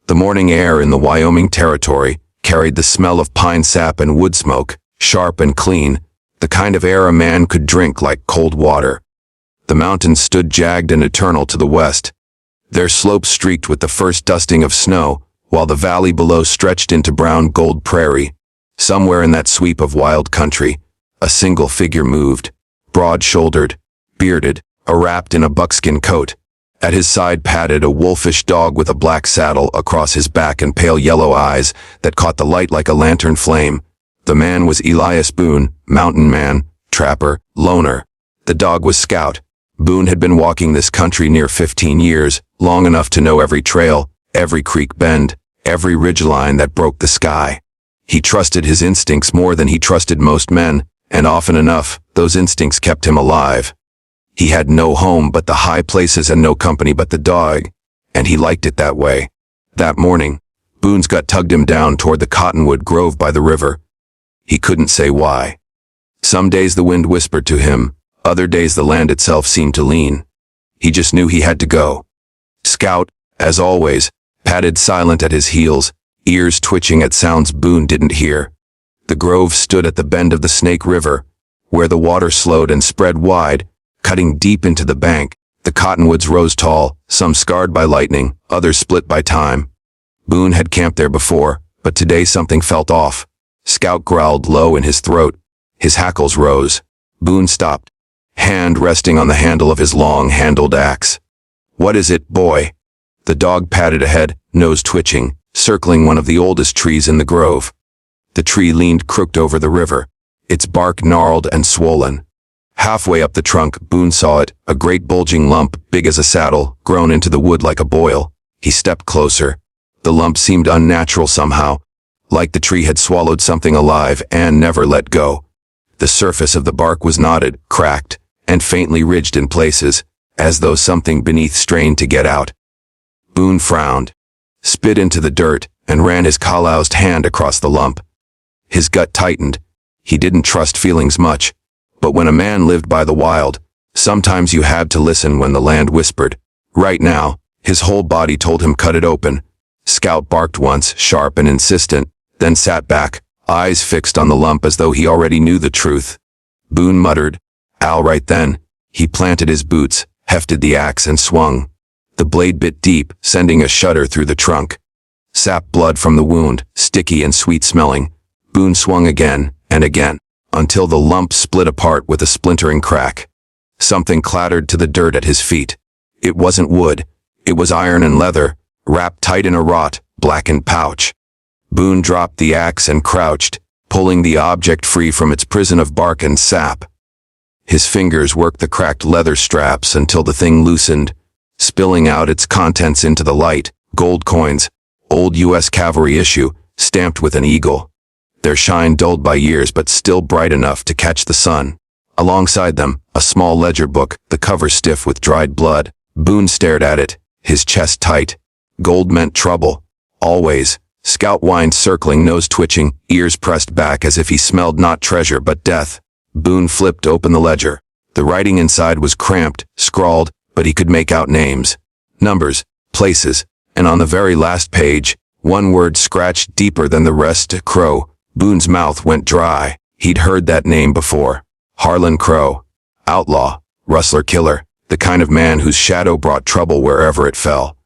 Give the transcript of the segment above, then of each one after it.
The morning air in the Wyoming Territory carried the smell of pine sap and wood smoke, sharp and clean, the kind of air a man could drink like cold water. The mountains stood jagged and eternal to the west, their slopes streaked with the first dusting of snow, while the valley below stretched into brown gold prairie. Somewhere in that sweep of wild country, a single figure moved, broad-shouldered, bearded, wrapped in a buckskin coat. At his side padded a wolfish dog with a black saddle across his back and pale yellow eyes that caught the light like a lantern flame. The man was Elias Boone, mountain man, trapper, loner. The dog was Scout. Boone had been walking this country near 15 years, long enough to know every trail, every creek bend, every ridgeline that broke the sky. He trusted his instincts more than he trusted most men, and often enough, those instincts kept him alive. He had no home but the high places and no company but the dog, and he liked it that way. That morning, Boone's gut tugged him down toward the cottonwood grove by the river. He couldn't say why. Some days the wind whispered to him, other days the land itself seemed to lean. He just knew he had to go. Scout, as always, padded silent at his heels, ears twitching at sounds Boone didn't hear. The grove stood at the bend of the Snake River, where the water slowed and spread wide, cutting deep into the bank. The cottonwoods rose tall, some scarred by lightning, others split by time. Boone had camped there before, but today something felt off. Scout growled low in his throat. His hackles rose. Boone stopped, hand resting on the handle of his long-handled axe. "What is it, boy?" The dog padded ahead, nose twitching, circling one of the oldest trees in the grove. The tree leaned crooked over the river, its bark gnarled and swollen. Halfway up the trunk, Boone saw it, a great bulging lump, big as a saddle, grown into the wood like a boil. He stepped closer. The lump seemed unnatural somehow, like the tree had swallowed something alive and never let go. The surface of the bark was knotted, cracked, and faintly ridged in places, as though something beneath strained to get out. Boone frowned, spit into the dirt, and ran his calloused hand across the lump. His gut tightened. He didn't trust feelings much, but when a man lived by the wild, sometimes you had to listen when the land whispered. Right now, his whole body told him cut it open. Scout barked once, sharp and insistent, then sat back, eyes fixed on the lump as though he already knew the truth. Boone muttered, "All right then." He planted his boots, hefted the axe and swung. The blade bit deep, sending a shudder through the trunk. Sap blood from the wound, sticky and sweet-smelling. Boone swung again and again, until the lump split apart with a splintering crack. Something clattered to the dirt at his feet. It wasn't wood. It was iron and leather, wrapped tight in a wrought, blackened pouch. Boone dropped the axe and crouched, pulling the object free from its prison of bark and sap. His fingers worked the cracked leather straps until the thing loosened, spilling out its contents into the light. Gold coins, old U.S. cavalry issue, stamped with an eagle. Their shine dulled by years but still bright enough to catch the sun. Alongside them, a small ledger book, the cover stiff with dried blood. Boone stared at it, his chest tight. Gold meant trouble. Always. Scout whined, circling, nose twitching, ears pressed back as if he smelled not treasure but death. Boone flipped open the ledger. The writing inside was cramped, scrawled, but he could make out names, numbers, places, and on the very last page, one word scratched deeper than the rest, Crow. Boone's mouth went dry. He'd heard that name before. Harlan Crow. Outlaw, rustler, killer, the kind of man whose shadow brought trouble wherever it fell.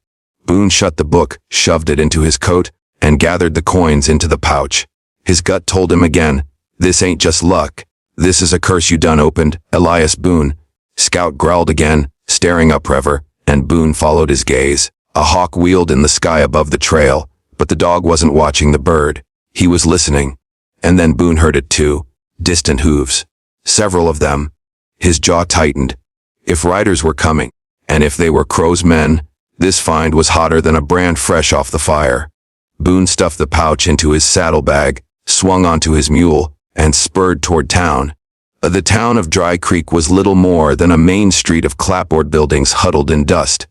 Boone shut the book, shoved it into his coat, and gathered the coins into the pouch. His gut told him again, this ain't just luck. This is a curse you done opened, Elias Boone. Scout growled again, staring upriver, and Boone followed his gaze. A hawk wheeled in the sky above the trail, but the dog wasn't watching the bird. He was listening. And then Boone heard it too. Distant hooves. Several of them. His jaw tightened. If riders were coming, and if they were Crow's men, this find was hotter than a brand fresh off the fire. Boone stuffed the pouch into his saddlebag, swung onto his mule, and spurred toward town. The town of Dry Creek was little more than a main street of clapboard buildings huddled in dust.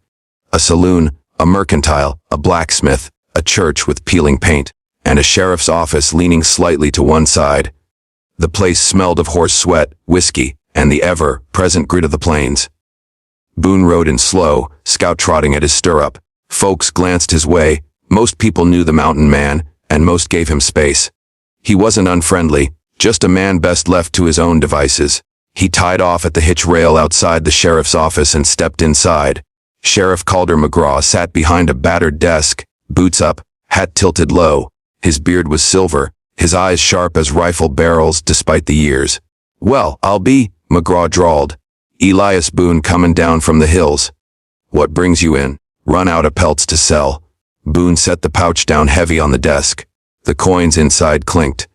A saloon, a mercantile, a blacksmith, a church with peeling paint, and a sheriff's office leaning slightly to one side. The place smelled of horse sweat, whiskey, and the ever-present grit of the plains. Boone rode in slow, Scout trotting at his stirrup. Folks glanced his way, Most people knew the mountain man, and most gave him space. He wasn't unfriendly, just a man best left to his own devices. He tied off at the hitch rail outside the sheriff's office and stepped inside. Sheriff Calder McGraw sat behind a battered desk, boots up, hat tilted low. His beard was silver, his eyes sharp as rifle barrels despite the years. "Well, I'll be," McGraw drawled. "Elias Boone comin' down from the hills." "What brings you in?" "Run out of pelts to sell." Boone set the pouch down heavy on the desk. The coins inside clinked.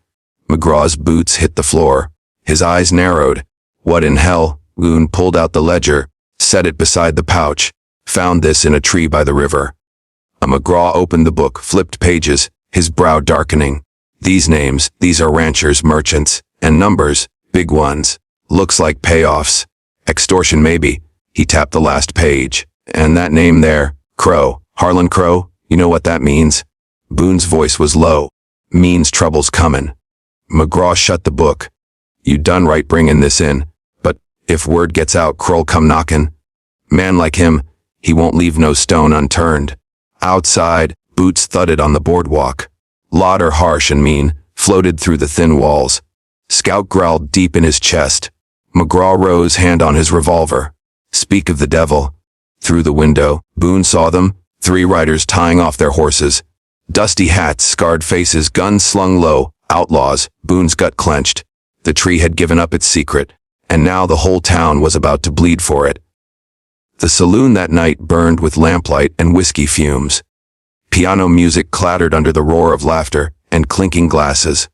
McGraw's boots hit the floor. His eyes narrowed. "What in hell?" Boone pulled out the ledger, set it beside the pouch. "Found this in a tree by the river." McGraw opened the book, flipped pages, his brow darkening. "These names, these are ranchers, merchants, and numbers, big ones. Looks like payoffs. Extortion maybe." He tapped the last page. "And that name there, Crow, Harlan Crow, you know what that means?" Boone's voice was low. "Means trouble's comin'." McGraw shut the book. "You done right bringin' this in, but if word gets out Crow'll come knockin'. Man like him, he won't leave no stone unturned." Outside, boots thudded on the boardwalk. Lauder, harsh and mean, floated through the thin walls. Scout growled deep in his chest. McGraw rose, hand on his revolver. "Speak of the devil." Through the window, Boone saw them, 3 riders tying off their horses. Dusty hats, scarred faces, guns slung low, outlaws. Boone's gut clenched. The tree had given up its secret, and now the whole town was about to bleed for it. The saloon that night burned with lamplight and whiskey fumes. Piano music clattered under the roar of laughter and clinking glasses.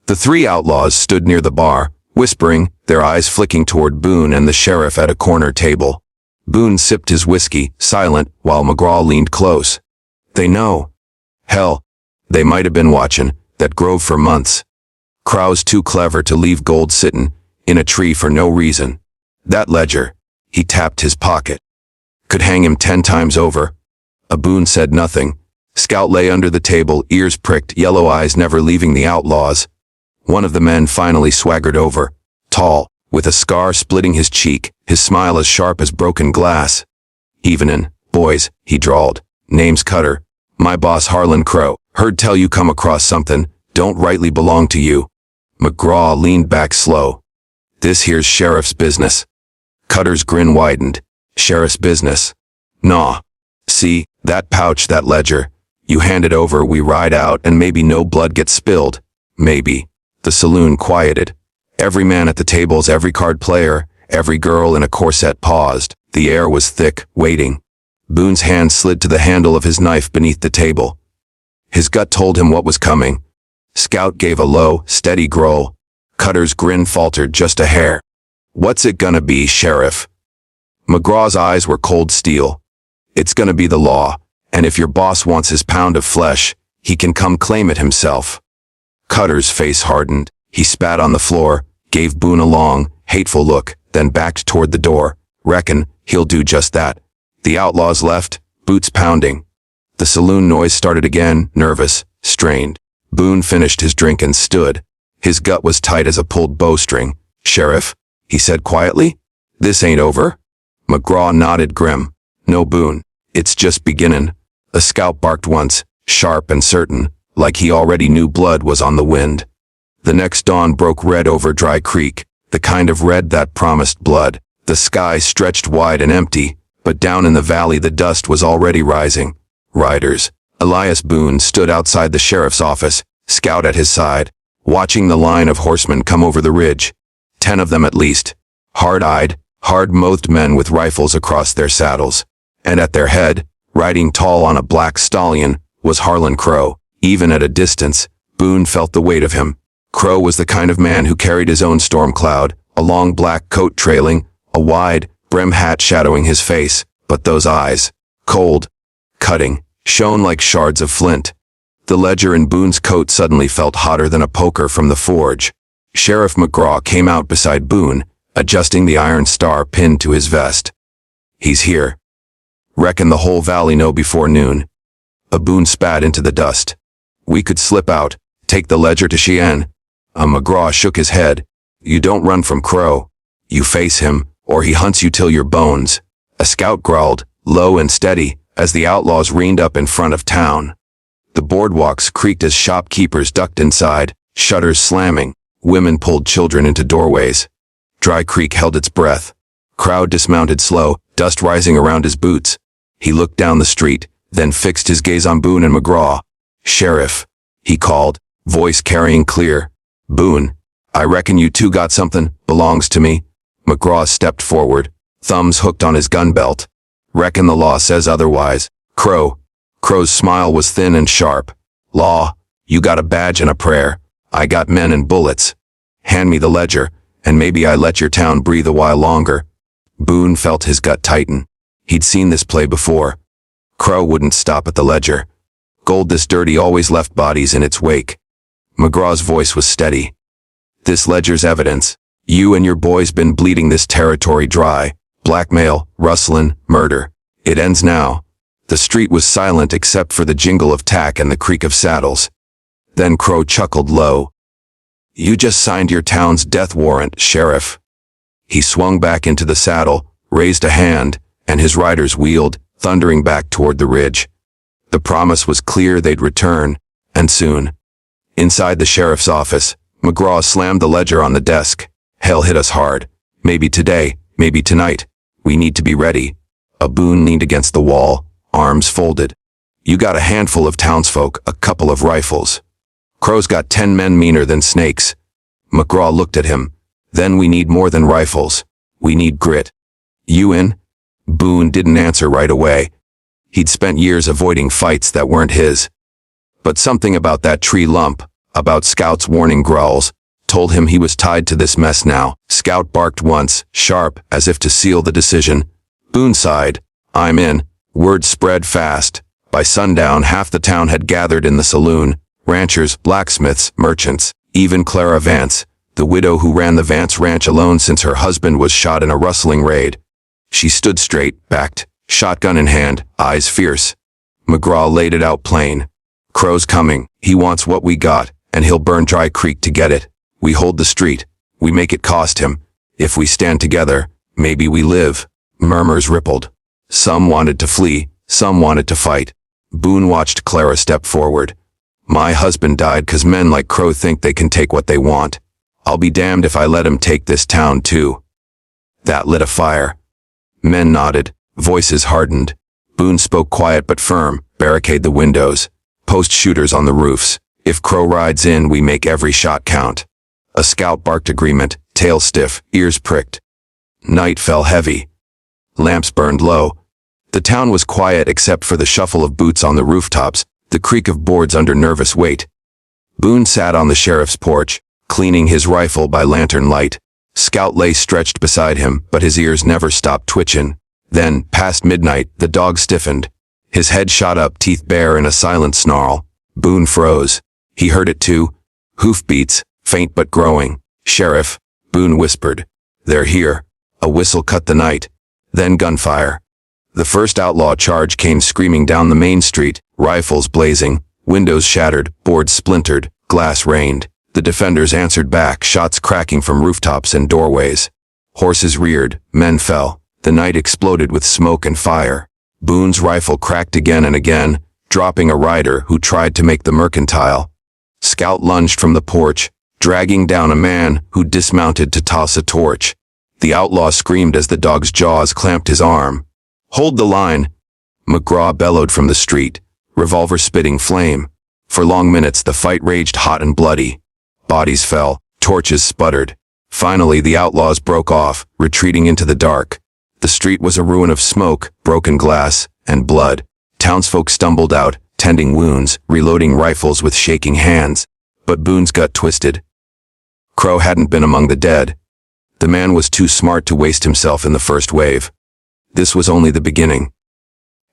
The 3 outlaws stood near the bar, whispering, their eyes flicking toward Boone and the sheriff at a corner table. Boone sipped his whiskey, silent, while McGraw leaned close. "They know. Hell, they might have been watching that grove for months. Crow's too clever to leave gold sittin' in a tree for no reason. That ledger," he tapped his pocket, "could hang him 10 times over." Boone said nothing. Scout lay under the table, ears pricked, yellow eyes never leaving the outlaws. One of the men finally swaggered over, tall, with a scar splitting his cheek, his smile as sharp as broken glass. "Evenin', boys," he drawled. "Name's Cutter. My boss Harlan Crow. Heard tell you come across something, don't rightly belong to you." McGraw leaned back slow. "This here's sheriff's business." Cutter's grin widened. "Sheriff's business? Nah. See, that pouch, that ledger. You hand it over, we ride out, and maybe no blood gets spilled. Maybe." The saloon quieted. Every man at the tables, every card player, every girl in a corset paused. The air was thick, waiting. Boone's hand slid to the handle of his knife beneath the table. His gut told him what was coming. Scout gave a low, steady growl. Cutter's grin faltered just a hair. "What's it gonna be, Sheriff?" McGraw's eyes were cold steel. "It's gonna be the law, and if your boss wants his pound of flesh, he can come claim it himself." Cutter's face hardened. He spat on the floor, gave Boone a long, hateful look, then backed toward the door. "Reckon he'll do just that." The outlaws left, boots pounding. The saloon noise started again, nervous, strained. Boone finished his drink and stood. His gut was tight as a pulled bowstring. "Sheriff," he said quietly, "this ain't over?" McGraw nodded grim. "No, Boone, it's just beginnin'." A scout barked once, sharp and certain, like he already knew blood was on the wind. The next dawn broke red over Dry Creek, the kind of red that promised blood. The sky stretched wide and empty, but down in the valley the dust was already rising. Riders. Elias Boone stood outside the sheriff's office, Scout at his side, watching the line of horsemen come over the ridge. 10 of them at least. Hard-eyed, hard-mouthed men with rifles across their saddles. And at their head, riding tall on a black stallion, was Harlan Crow. Even at a distance, Boone felt the weight of him. Crow was the kind of man who carried his own storm cloud, a long black coat trailing, a wide, brim hat shadowing his face, but those eyes, cold, cutting, shone like shards of flint. The ledger in Boone's coat suddenly felt hotter than a poker from the forge. Sheriff McGraw came out beside Boone, adjusting the iron star pinned to his vest. "He's here. Reckon the whole valley know before noon." Boone spat into the dust. "We could slip out, take the ledger to Cheyenne." McGraw shook his head. "You don't run from Crow. You face him, or he hunts you till your bones." A scout growled, low and steady, as the outlaws reined up in front of town. The boardwalks creaked as shopkeepers ducked inside, shutters slamming. Women pulled children into doorways. Dry Creek held its breath. Crowd dismounted slow, dust rising around his boots. He looked down the street, then fixed his gaze on Boone and McGraw. "Sheriff," he called, voice carrying clear. "Boone, I reckon you two got something, belongs to me." McGraw stepped forward, thumbs hooked on his gun belt. "Reckon the law says otherwise." Crow's smile was thin and sharp. "Law, you got a badge and a prayer. I got men and bullets. Hand me the ledger, and maybe I let your town breathe a while longer." Boone felt his gut tighten. He'd seen this play before. Crow wouldn't stop at the ledger. Gold this dirty always left bodies in its wake. McGraw's voice was steady. "This ledger's evidence. You and your boys been bleeding this territory dry. Blackmail, rustlin', murder. It ends now." The street was silent except for the jingle of tack and the creak of saddles. Then Crow chuckled low. "You just signed your town's death warrant, Sheriff." He swung back into the saddle, raised a hand, and his riders wheeled, thundering back toward the ridge. The promise was clear they'd return, and soon. Inside the sheriff's office, McGraw slammed the ledger on the desk. "Hell hit us hard. Maybe today, maybe tonight. We need to be ready." Boone leaned against the wall, arms folded. "You got a handful of townsfolk, a couple of rifles. Crow's got 10 men meaner than snakes." McGraw looked at him. "Then we need more than rifles. We need grit. You in?" Boone didn't answer right away. He'd spent years avoiding fights that weren't his. But something about that tree lump, about Scout's warning growls, told him he was tied to this mess now. Scout barked once, sharp, as if to seal the decision. Boone sighed. "I'm in." Word spread fast. By sundown, half the town had gathered in the saloon. Ranchers, blacksmiths, merchants, even Clara Vance, the widow who ran the Vance ranch alone since her husband was shot in a rustling raid. She stood straight, backed, shotgun in hand, eyes fierce. McGraw laid it out plain. "Crow's coming. He wants what we got, and he'll burn Dry Creek to get it. We hold the street. We make it cost him. If we stand together, maybe we live." Murmurs rippled. Some wanted to flee, some wanted to fight. Boone watched Clara step forward. "My husband died 'cause men like Crow think they can take what they want. I'll be damned if I let him take this town too." That lit a fire. Men nodded, voices hardened. Boone spoke quiet but firm. "Barricade the windows. Post shooters on the roofs. If Crow rides in, we make every shot count." A scout barked agreement, tail stiff, ears pricked. Night fell heavy. Lamps burned low. The town was quiet except for the shuffle of boots on the rooftops, the creak of boards under nervous weight. Boone sat on the sheriff's porch, cleaning his rifle by lantern light. Scout lay stretched beside him, but his ears never stopped twitching. Then, past midnight, the dog stiffened. His head shot up, teeth bare in a silent snarl. Boone froze. He heard it too. Hoofbeats, faint but growing. "Sheriff," Boone whispered. "They're here." A whistle cut the night. Then gunfire. The first outlaw charge came screaming down the main street, rifles blazing, windows shattered, boards splintered, glass rained. The defenders answered back, shots cracking from rooftops and doorways. Horses reared, men fell. The night exploded with smoke and fire. Boone's rifle cracked again and again, dropping a rider who tried to make the mercantile. Scout lunged from the porch, dragging down a man who dismounted to toss a torch. The outlaw screamed as the dog's jaws clamped his arm. "Hold the line!" McGraw bellowed from the street, revolver spitting flame. For long minutes the fight raged hot and bloody. Bodies fell, torches sputtered. Finally the outlaws broke off, retreating into the dark. The street was a ruin of smoke, broken glass, and blood. Townsfolk stumbled out, tending wounds, reloading rifles with shaking hands. But Boone's gut twisted. Crow hadn't been among the dead. The man was too smart to waste himself in the first wave. This was only the beginning.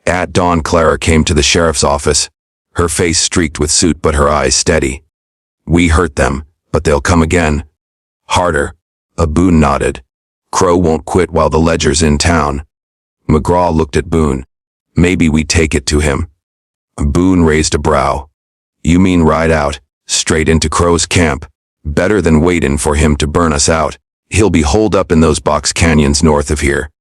At dawn Clara came to the sheriff's office, her face streaked with soot but her eyes steady. "We hurt them, but they'll come again. Harder." Boone nodded. "Crow won't quit while the ledger's in town." McGraw looked at Boone. "Maybe we take it to him." Boone raised a brow. "You mean ride out, straight into Crow's camp? Better than waitin' for him to burn us out. He'll be holed up in those box canyons north of here.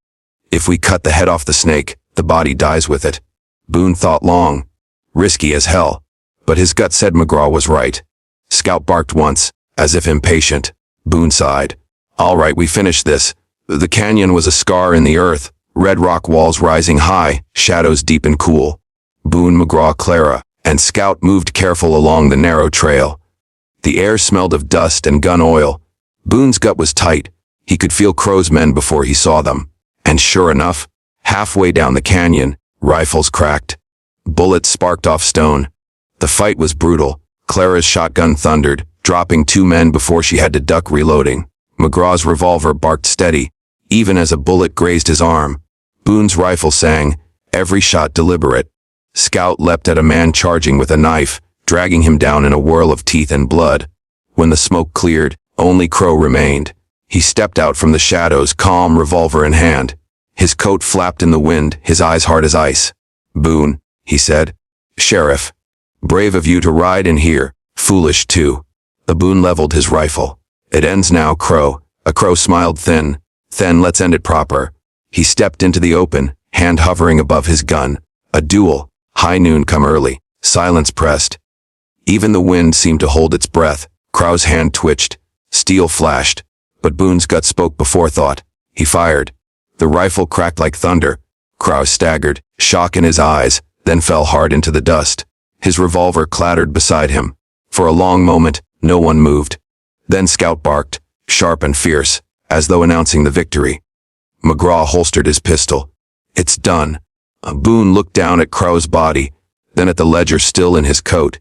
If we cut the head off the snake, the body dies with it." Boone thought long. "Risky as hell. But his gut said McGraw was right. Scout barked once, as if impatient. Boone sighed. All right, we finished this. The canyon was a scar in the earth, red rock walls rising high, shadows deep and cool. Boone, McGraw, Clara, and Scout moved careful along the narrow trail. The air smelled of dust and gun oil. Boone's gut was tight. He could feel Crow's men before he saw them. And sure enough, halfway down the canyon, rifles cracked. Bullets sparked off stone. The fight was brutal. Clara's shotgun thundered, dropping 2 men before she had to duck reloading. McGraw's revolver barked steady, even as a bullet grazed his arm. Boone's rifle sang, every shot deliberate. Scout leapt at a man charging with a knife, dragging him down in a whirl of teeth and blood. When the smoke cleared, only Crow remained. He stepped out from the shadows, calm, revolver in hand. His coat flapped in the wind, his eyes hard as ice. Boone, he said. Sheriff. Brave of you to ride in here, foolish too. The Boone leveled his rifle. It ends now, Crow. A Crow smiled thin. Then let's end it proper. He stepped into the open, hand hovering above his gun. A duel. High noon come early. Silence pressed. Even the wind seemed to hold its breath. Crow's hand twitched. Steel flashed. But Boone's gut spoke before thought. He fired. The rifle cracked like thunder. Crow staggered, shock in his eyes, then fell hard into the dust. His revolver clattered beside him. For a long moment, no one moved. Then Scout barked, sharp and fierce, as though announcing the victory. McGraw holstered his pistol. It's done. Boone looked down at Crow's body, then at the ledger still in his coat.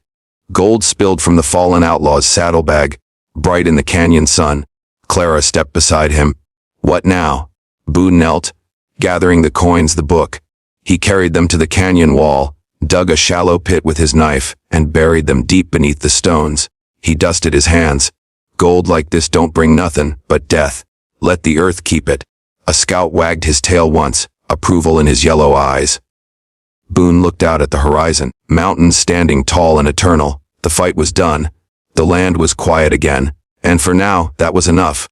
Gold spilled from the fallen outlaw's saddlebag, bright in the canyon sun. Clara stepped beside him. What now? Boone knelt, gathering the coins, the book. He carried them to the canyon wall, dug a shallow pit with his knife, and buried them deep beneath the stones. He dusted his hands. Gold like this don't bring nothing but death. Let the earth keep it. A scout wagged his tail once, approval in his yellow eyes. Boone looked out at the horizon, mountains standing tall and eternal. The fight was done. The land was quiet again, and for now, that was enough.